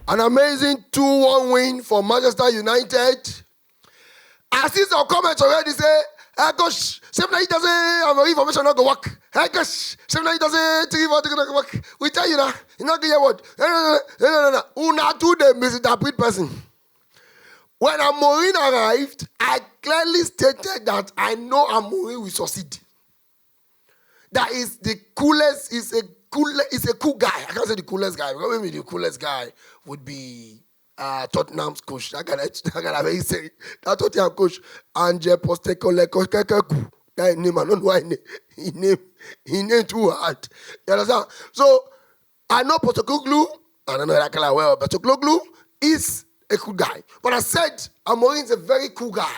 An amazing 2-1 win for Manchester United. I see some comments already say, hey, gosh, same night doesn't have information not go work. Hey, gosh, same night doesn't not work. We tell you now, you're not getting what? No. Una do the misinterpret person. When Amorim arrived, I clearly stated that I know Amorim will succeed. That is the coolest, is a cool guy. I can't say the coolest guy. Maybe the coolest guy would be Tottenham's coach. I gotta very say that Tottenham coach Anje Postecoglou. That name I don't know why he name too hard. You understand? So I know Postecoglou. I don't know that kind of well. Postecoglou is a cool guy. But I said Amorim is a very cool guy.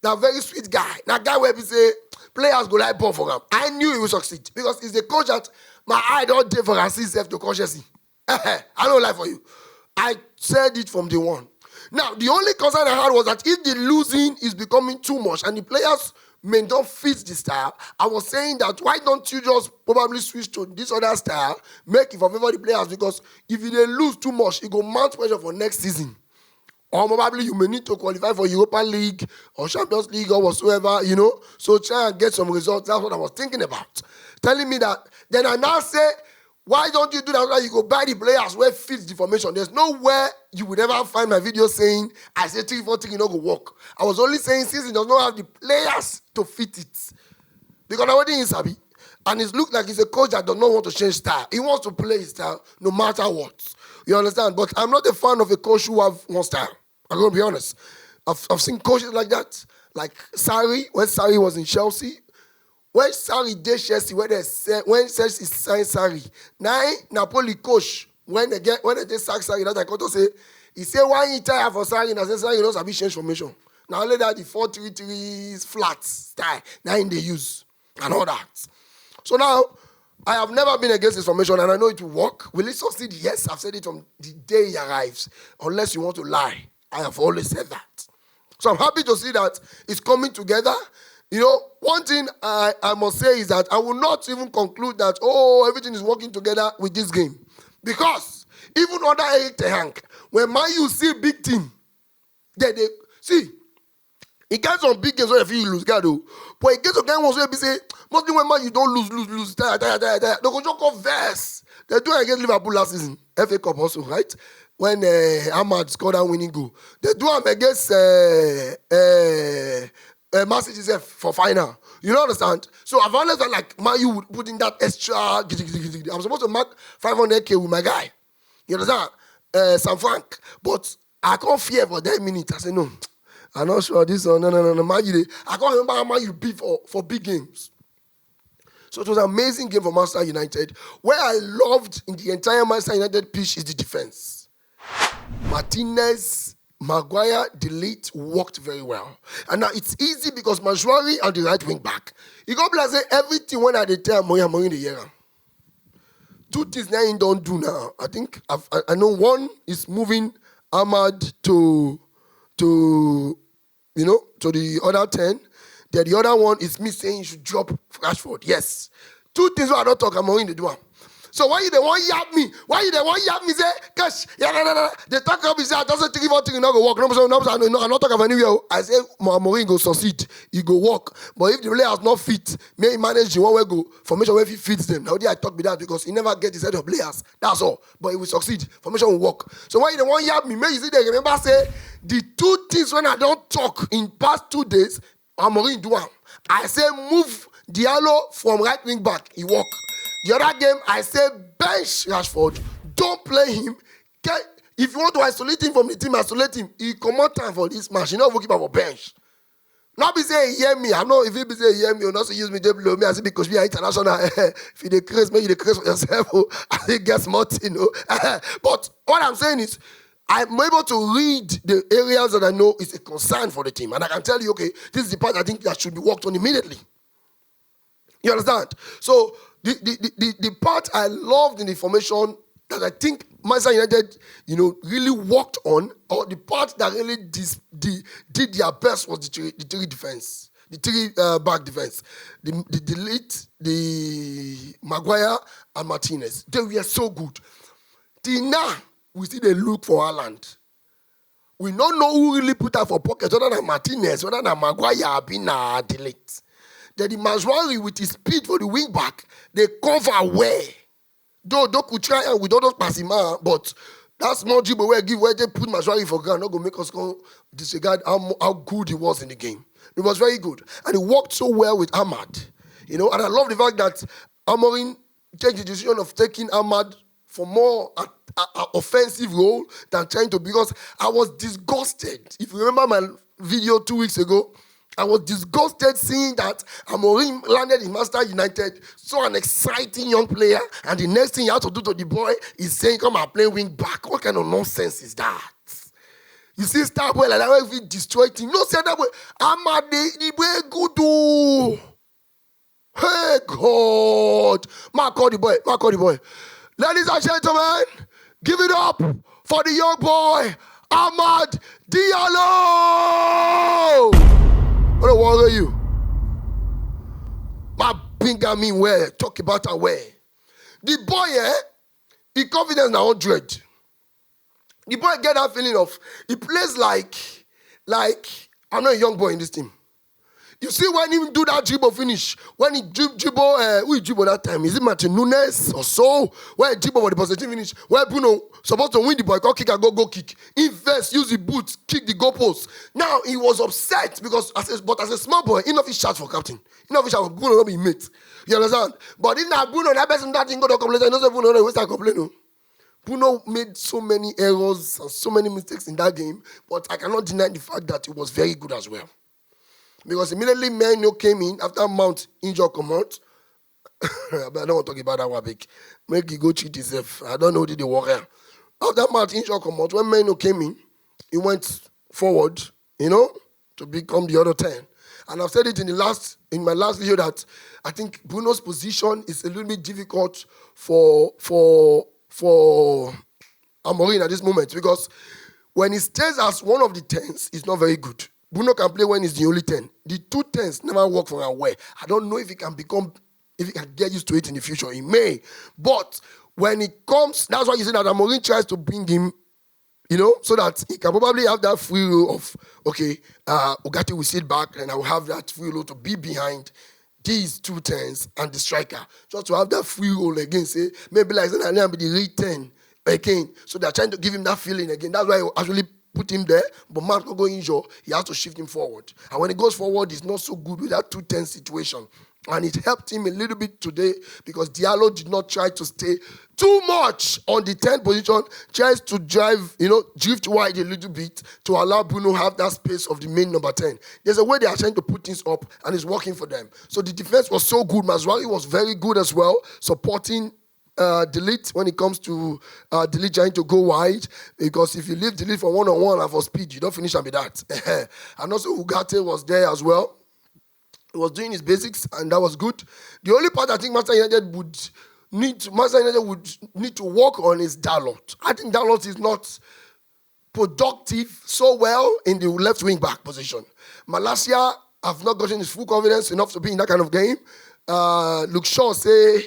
That very sweet guy. That guy where we say players go like ball for him. I knew he would succeed because he's the coach that my eye don't day for assist to consciously. I don't lie for you. I said it from day one. Now, the only concern I had was that if the losing is becoming too much and the players may not fit the style, I was saying that why don't you just probably switch to this other style, make it for favor the players, because if they lose too much, it will mount pressure for next season. Or probably you may need to qualify for Europa League or Champions League or whatsoever, So try and get some results. That's what I was thinking about. Telling me that. Then I now say, why don't you do that? You go buy the players where fits the formation. There's nowhere you would ever find my video saying, I say 3-4-3, not go work. I was only saying since he does not have the players to fit it. Because I already in Sabi. And it looks like he's a coach that does not want to change style. He wants to play his style no matter what. You understand? But I'm not a fan of a coach who have one style. I'm going to be honest. I've seen coaches like that. Like Sarri, when Sarri was in Chelsea. When Sarri did Chelsea, when Chelsea signed Sarri. Now, Napoli coach, when they sack Sarri, that I got to say, he said, why he tire for Sarri? And I said, Sarri knows how to change formation. Now, only that the 4-3-3 flat style, now in they use. And all that. So now, I have never been against this formation, and I know it will work. Will it succeed? Yes, I've said it from the day he arrives. Unless you want to lie. I have always said that. So I'm happy to see that it's coming together. One thing I must say is that I will not even conclude that, everything is working together with this game. Because even under Eric Ten Hag, when Man U see big team, they see, it gets some big games where you lose, but it gets some games where you say, mostly when Man U don't lose, tire. They go just converse. They do it against Liverpool last season, FA Cup also, right? When Ahmad scored that winning goal. They do them against Man City for final. You don't understand? So I've always felt like Man U would put in that extra. I'm supposed to mark 500K with my guy. You understand? Sam Frank. But I can't fear for that minute. I said, no. I'm not sure this one. No. Man U, I can't remember how Man U beat for big games. So it was an amazing game for Manchester United. Where I loved in the entire Manchester United pitch is the defense. Martinez, Maguire, Delete worked very well. And now it's easy because Majuari and the right wing back. You go play say everything when I tell Amorim the year. Two things now he don't do now. I think I know one is moving Ahmad to the other 10. Then the other one is me saying you should drop Rashford. Yes. Two things where I don't talk Amorim the do. So why you the one yap me? Why you the one yap me say, gosh, they talk about me say, I doesn't think about thing not go work. No, I'm not talking about anywhere. I say Amorim go succeed, he go work. But if the players not fit, may he manage the one where go formation where he fits them. Now I talk with that because he never get his head of players. That's all. But he will succeed. Formation will work. So why you the one yap me? May you see they remember say the two things when I don't talk in past 2 days, Amorim do one. I say move Diallo from right wing back, he work. The other game, I say bench Rashford. Don't play him. If you want to isolate him from the team, isolate him. He come out time for this match. You know, keep him for bench. Not be say hear me. I know if he be say hear me, or not so use me below me. I say because we are international. If you decrease, maybe you decrease for yourself. I think guess much, But what I'm saying is, I'm able to read the areas that I know is a concern for the team, and I can tell you, okay, this is the part I think that should be worked on immediately. You understand? So the part I loved in the formation that I think Manchester United, really worked on, or the part that really did their best was the three defense, the three back defense, the Delete, the Maguire and Martinez. They were so good. Till now, we see they look for Haaland. We don't know who really put her for pocket, whether than Martinez, whether than Maguire, Bina, delete. Then the Mazwari with his speed for the wing back, they cover well. Though could try and we don't pass him out, but that small dribble where they put Mazwari for ground, not gonna make us go disregard how good he was in the game. It was very good. And he worked so well with Ahmad. And I love the fact that Amorim take the decision of taking Ahmad for more offensive role than trying to, because I was disgusted. If you remember my video 2 weeks ago, I was disgusted seeing that Amorim landed in Manchester United, saw an exciting young player, and the next thing you have to do to the boy is saying, come and play wing back. What kind of nonsense is that? You see star boy like that, where we destroyed him. No, say that way. Ahmad, the way good do. Hey, God. Mark the boy. Ladies and gentlemen, give it up for the young boy, Amad Diallo. What are you? My finger mean where? Talk about her where? The boy, he confidence na 100. The boy get that feeling of, he plays like I'm not a young boy in this team. You see when he do that dribble finish, when he dribble, who he dribble that time? Is it Martin Nunes or so? Where he dribble for the positive finish, where Bruno supposed to win the ball, kick and go kick. Invest, use the boots, kick the goalpost. Now he was upset because as a small boy, he not fit shout for captain. He not fit shout for Bruno not be mate. You understand? But if not Bruno, that person that thing go to complain, I know say Bruno always start complaining. Bruno made so many errors and so many mistakes in that game, but I cannot deny the fact that he was very good as well. Because immediately Menu came in after Mount injured come out. But I don't want to talk about that one big. Make he go cheat himself. I don't know who did the warrior. After Mount injured come out, when Menu came in, he went forward, to become the other 10. And I've said it in my last video that I think Bruno's position is a little bit difficult for Amorim at this moment, because when he stays as one of the 10s, it's not very good. Bruno can play when he's the only 10. The 2 10s never work for him well. I don't know if he can get used to it in the future. He may. But when it comes, that's why you see that Amorim tries to bring him, so that he can probably have that free role of, Ugarte will sit back and I will have that free role to be behind these 2 10s and the striker. Just to have that free role again, say, maybe like I be the real 10 again. So they're trying to give him that feeling again. That's why I actually put him there, but Mark not going injured, he has to shift him forward. And when he goes forward, he's not so good with that 2-10 situation. And it helped him a little bit today because Diallo did not try to stay too much on the 10 position, tries to drift wide a little bit to allow Bruno have that space of the main number 10. There's a way they are trying to put things up, and it's working for them. So the defense was so good. Mazwari was very good as well, supporting Delete when it comes to Delete trying to go wide, because if you leave Delete for one-on-one and for speed, you don't finish and be that. And also Ugarte was there as well. He was doing his basics, and that was good. The only part I think Manchester United would need to work on is Dalot. I think Dalot is not productive so well in the left wing back position. Malacia have not gotten his full confidence enough to be in that kind of game. Luke Shaw say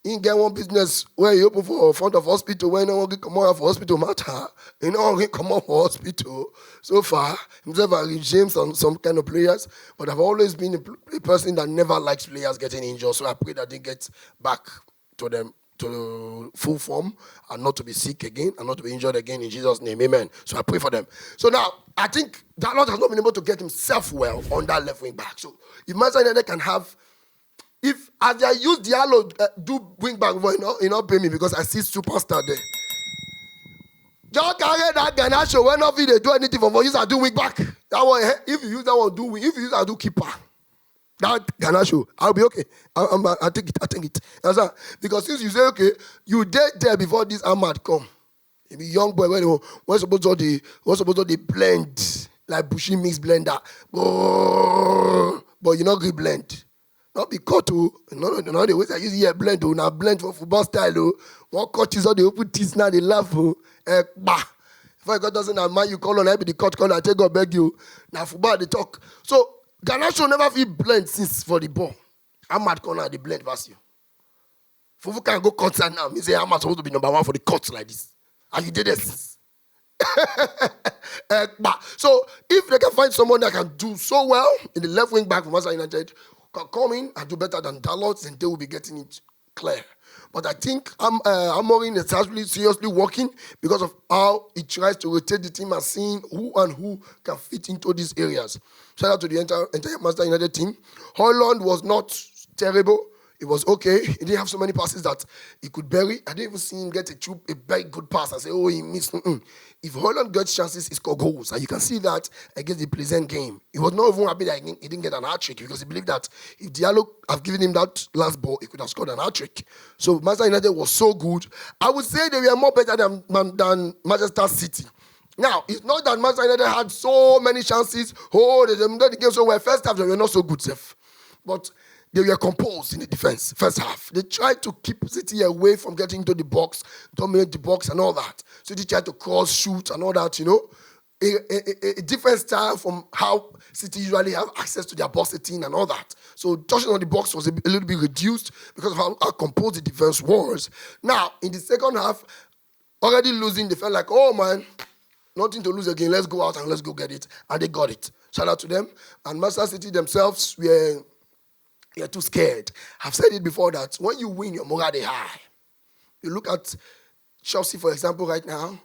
he get one business where he open for front of hospital when no one can come out for hospital matter. You know, he come out for hospital. So far, himself and James on some kind of players, but I've always been a person that never likes players getting injured. So I pray that they get back to them to full form and not to be sick again and not to be injured again in Jesus' name. Amen. So I pray for them. So now, I think Dalot has not been able to get himself well on that left wing back. So if Manchester United can have, if as they use Diallo do wing back, you know, pay me because I see superstar there. Just carry that Garnacho when not they do anything for you, I do wing back. That one, if you use that one, do wing. If you use that, do keeper. That Garnacho, I'll be okay. I take it. That's right. Because since you say okay, you dead there before this Ahmad come. You be young boy when supposed to they blend like Bushi mix blender. But you not good blend. Not be cut to no the way I use here blend now blend for football style. One cut is all they open teeth now they laugh. If God doesn't admire you, call on every the cut call I take God beg you. Now football they talk. So Garnacho never feel blend since for the ball. Ahmad corner the blend versus you. Fufu can go concert now. Me say Ahmad supposed to be number 1 for the cuts like this. And you did this. So if they can find someone that can do so well in the left wing back from Manchester United, can come in and do better than Dalot, then they will be getting it clear. But I think Amorim is actually seriously working because of how he tries to rotate the team and seeing who can fit into these areas. Shout out to the entire Manchester United team. Haaland was not terrible. It was okay. He didn't have so many passes that he could bury. I didn't even see him get a very good pass and say, oh, he missed. If Haaland gets chances, he scores goals. And you can see that against the Pleasant game. He was not even happy that he didn't get an hat-trick because he believed that if Diallo had given him that last ball, he could have scored an hat-trick. So Manchester United was so good. I would say they were more better than Manchester City. Now, it's not that Manchester United had so many chances. Oh, they did the game so well. First half, they were not so good, Seth. But they were composed in the defense, first half. They tried to keep City away from getting into the box, dominate the box and all that. So they tried to cross, shoot and all that, A different style from how City usually have access to their box 18 and all that. So touching on the box was a little bit reduced because of how composed the defense was. Now, in the second half, already losing, they felt like, oh man, nothing to lose again. Let's go out and let's go get it. And they got it. Shout out to them. And Manchester City themselves were too scared. I've said it before that when you win, your morale is high. You look at Chelsea, for example, right now,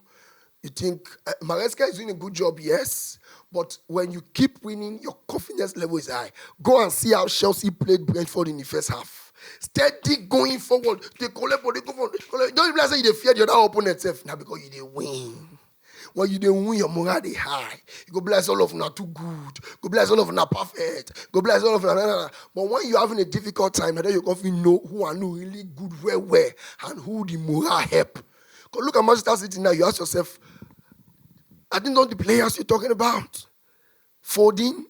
you think Maresca is doing a good job, yes, but when you keep winning, your confidence level is high. Go and see how Chelsea played Brentford in the first half. Steady going forward. They collect, they go forward. Don't even say they fear the other opponent. Now because you didn't win. When you don't win, your morale is high. You go bless all of them are too good. Go bless all of them are perfect. Go bless all of them. But when you're having a difficult time, then you can know who are no really good where and who the morale help. Because look at Manchester City now. You ask yourself, I didn't know the players you're talking about. Foden,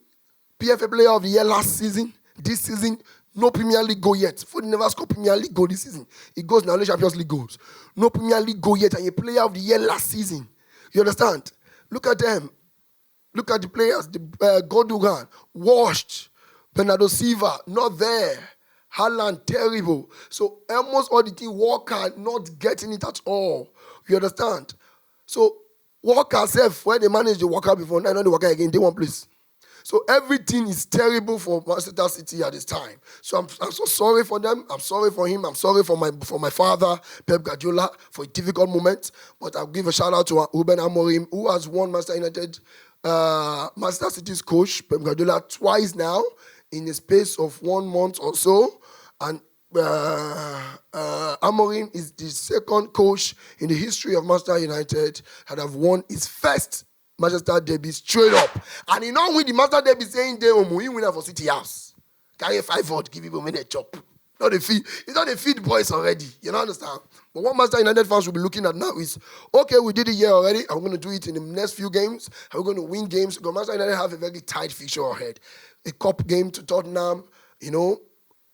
PFA Player of the Year last season. This season, no Premier League goal yet. Foden never scored Premier League goal this season. He goes now, Champions League goals. No Premier League goal yet, and a Player of the Year last season. You understand? Look at them. Look at the players. Gundogan, washed. Bernardo Silva, not there. Haaland, terrible. So almost all the team, Walker, not getting it at all. You understand? So Walker self, when they managed the Walker before, now the Walker again, they won't place. So everything is terrible for Manchester City at this time. So I'm so sorry for them. I'm sorry for him. I'm sorry for my father, Pep Guardiola, for a difficult moment. But I'll give a shout out to Ruben Amorim, who has won Manchester United, Manchester City's coach, Pep Guardiola, twice now in the space of 1 month or so. And Amorim is the second coach in the history of Manchester United that have won his first Manchester derby straight up. And he not win the Manchester derby saying he winner for City House. Carry 5 votes, give him a minute chop. Not the feed. It's not the feed boys already. You know understand? But what Manchester United fans will be looking at now is, okay, we did it here already. I'm going to do it in the next few games. Are we going to win games? Because Manchester United have a very tight fixture ahead. A cup game to Tottenham,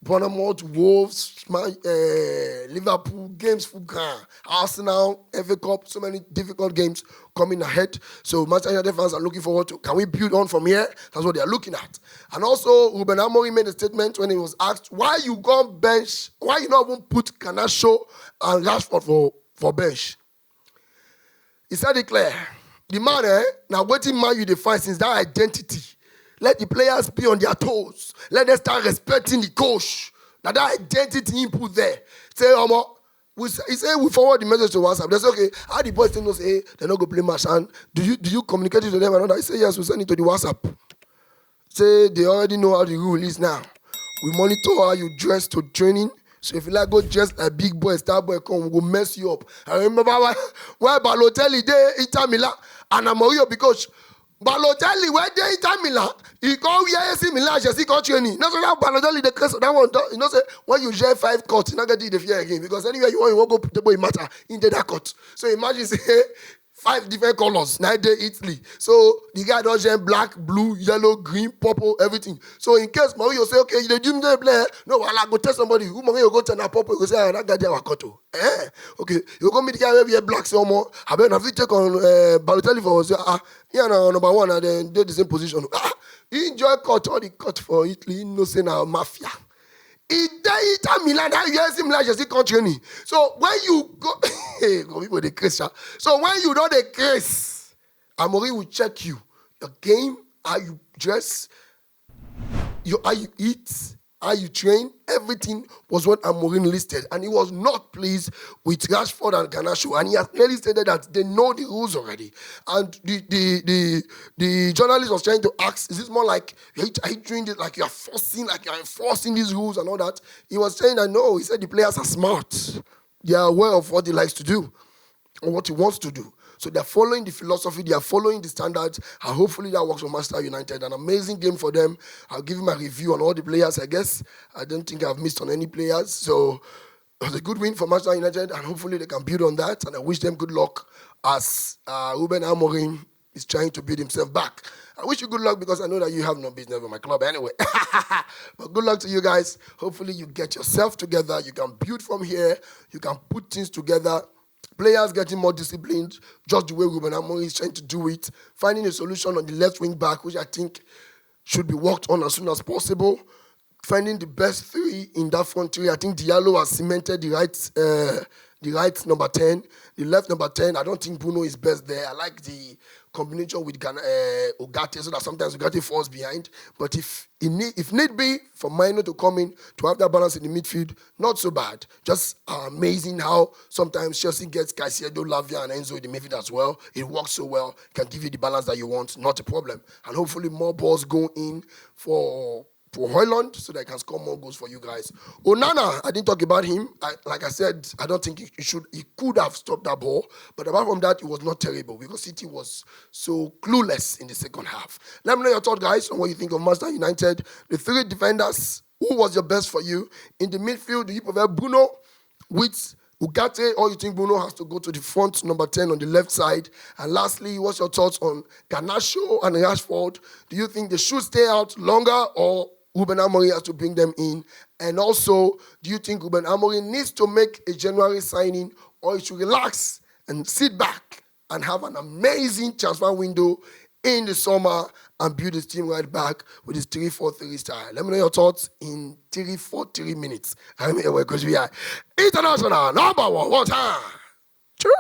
Bournemouth, Wolves, Liverpool, games for grand. Arsenal, FA Cup, so many difficult games coming ahead. So Manchester United fans are looking forward to, can we build on from here? That's what they are looking at. And also, Ruben Amorim made a statement when he was asked, why you go bench, why you not even put Canacho and Rashford for bench? He said it clear. The man, now waiting man you define since that identity. Let the players be on their toes. Let them start respecting the coach. Now that identity he put there. Say, he say we forward the message to WhatsApp. They say, okay, how the boys think say, hey, they're not going to play match. And do you communicate it to them? And I say, yes, we send it to the WhatsApp. Say they already know how the rule is now. We monitor how you dress to training. So if you like go dress like big boy, star boy, come, we go mess you up. I remember why Balotelli did Inter Milan and Amorim because Balotelli, where they Inter Milan, he go here AC Milan, just he got training. That's why Balotelli the case that one. You know, say when you share 5 cuts, you not get the fear again because anywhere you want go put the boy matter in that cut. So imagine say 5 different colors. Now they Italy. So the guy does black, blue, yellow, green, purple, everything. So in case Mario say, okay, you do the play. No, I'll go tell somebody who Mario go tell na purple. You go say, that guy there was cut. Okay, you go meet the guy where we have black some more. I better have to take on Balotelli for say, number 1 and then they the same position. He enjoy cut all the cut for Italy. No say now mafia. Inter Milan, that you him like just country. So when you go, people the case. So when you know the case, Amorim will check you. Your game, how you dress, how you eat, how you train, everything was what Amorim listed. And he was not pleased with Rashford and Garnacho. And he has clearly stated that they know the rules already. And the journalist was trying to ask, is this more like, are you doing this like you're enforcing these rules and all that? He was saying that no, he said the players are smart. They are aware of what he likes to do or what he wants to do. So they're following the philosophy, they are following the standards, and hopefully that works for Manchester United. An amazing game for them. I'll give him a review on all the players, I guess. I don't think I've missed on any players. So it was a good win for Manchester United, and hopefully they can build on that. And I wish them good luck as Ruben Amorim is trying to build himself back. I wish you good luck because I know that you have no business with my club anyway. But good luck to you guys. Hopefully you get yourself together. You can build from here. You can put things together. Players getting more disciplined, just the way Ruben Amorim is trying to do it. Finding a solution on the left wing back, which I think should be worked on as soon as possible. Finding the best three in that front three. I think Diallo has cemented the right number 10. The left number 10, I don't think Bruno is best there. I like the combination with Ugarte so that sometimes Ugarte falls behind. But if need be for Mino to come in to have that balance in the midfield, not so bad. Just amazing how sometimes Chelsea gets Caicedo, Lavia, and Enzo in the midfield as well. It works so well. Can give you the balance that you want. Not a problem. And hopefully more balls go in for Højlund so that he can score more goals for you guys. Onana, I didn't talk about him. Like I said, I don't think he could have stopped that ball. But apart from that, it was not terrible because City was so clueless in the second half. Let me know your thoughts, guys, on what you think of Manchester United. The three defenders, who was your best for you? In the midfield, do you prefer Bruno with Ugarte, or you think Bruno has to go to the front, number 10 on the left side? And lastly, what's your thoughts on Garnacho and Rashford? Do you think they should stay out longer, or Ruben Amorim has to bring them in? And also, do you think Ruben Amorim needs to make a January signing, or he should relax and sit back and have an amazing transfer window in the summer and build his team right back with his 3-4-3 style? Let me know your thoughts in 3 minutes. I'm here because we are international number one time. Sure.